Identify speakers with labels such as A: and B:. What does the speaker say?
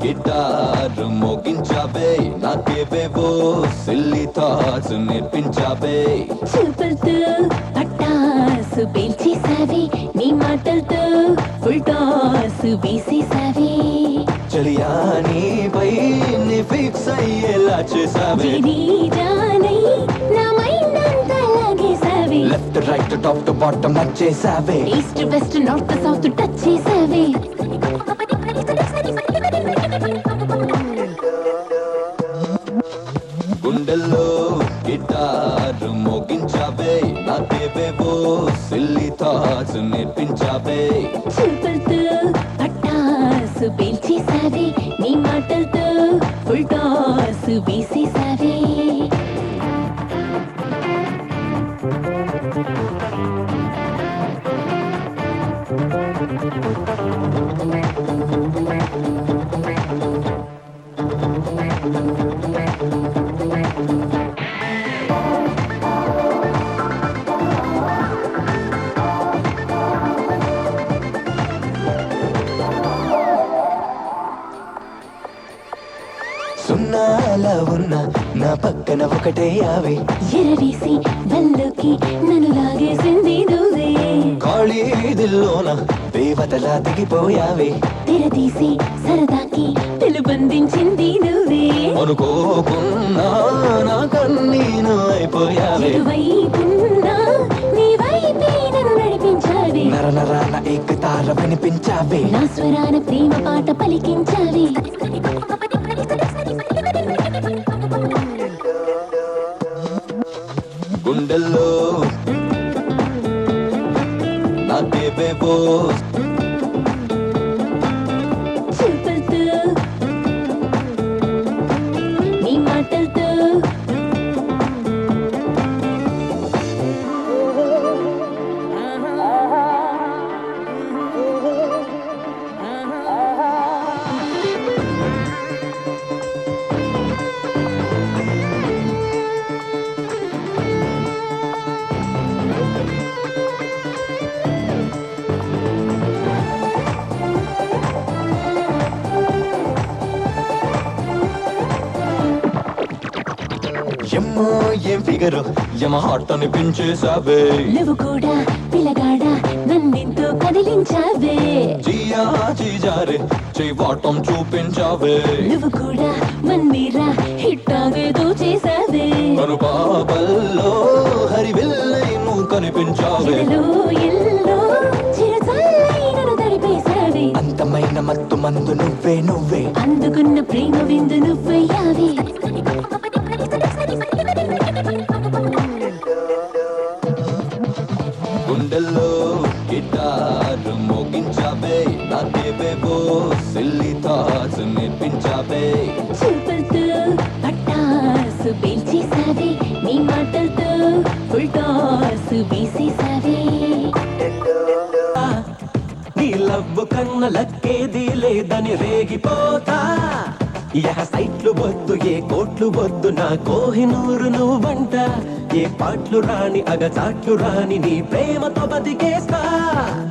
A: guitar మోగించావే నాకేవేవో silly thoughts నేర్పించావే
B: చూపులతో పట్టాసు పేల్చేసావే నీ మాటలతో ఫుల్ టాస్ వేసేసావే
A: చలియా నీపై నీ ఫిక్స్ అయ్యేలా చేసావే
B: జానై నా మైండ్ అంతా లాగేసావే
A: left right top to bottom నచ్చేసావే
B: east west north south touch చేసావే
A: గుండెల్లో గిటార్ మోగించావే నాకేవేవో సిల్లీ థాట్స్ నేర్పించావే
B: చూపులతో పట్టాసు పేల్చేసావే నీ మాటలతో ఫుల్ టాస్ వేసేసావే
A: సున్నాలా ఉన్నా నా పక్కన ఒకటే యావే
B: ఎరవేసి వల్లోకి నన్ను లాగేసింది నువ్వే
A: ఖాళీ దిల్లోన దేవతలా దిగిపోయావే
B: తెరదీసి సరదాకి పిలుబందించింది నువ్వే
A: అనుకోకున్నా నా కన్నీను అయిపోయావే
B: ఎటువైపున్నా నీ వైపే నన్ను నడిపించావే
A: నర నరాన ఏకతార వినిపించావే
B: నా స్వరాన ప్రేమ పాట పలికించావే
A: గుండెల్లో నాకేవేవో
B: చూపులతో నీ మాటలతో
A: ఎమ్మో ఏం ఫిగరు యమ హార్ట్ అనిపించేసావే
B: నువ్వు కూడా పిల్లగాడా నన్నెంతో కదిలించావే
A: జియా జీజారే వాటం చూపించావే
B: నువ్వు కూడా మన్మీరా హిట్టాగేదో చేసావే
A: కనుపాపల్లో హరివిల్లై నువ్వు కనిపించావే
B: ఎదలో ఎల్లో చిరచల్లై నన్ను తడిపేసావే
A: అంతమైన మత్తు మందు నువ్వే నువ్వే
B: అందుకున్న ప్రేమ విందు నువ్వయ్యావే
A: గుండెల్లో గిటార్ మోగించావే నాకేవేవో సిల్లీ థాట్స్ నేర్పించావే
B: చూపులతో పట్టాసు పేల్చేసావే నీ మాటలతో ఫుల్ టాస్ వేసేసావే
C: నీ లవ్వు కన్న లక్కేది లేదని రేగిపోతా యహ సైట్లు వద్దు ఏ కోట్లు వద్దు నా కోహినూరు నువ్వంట ఏ పాటలు రాని అగచాట్లు రాని నీ ప్రేమతో బతికేస్తా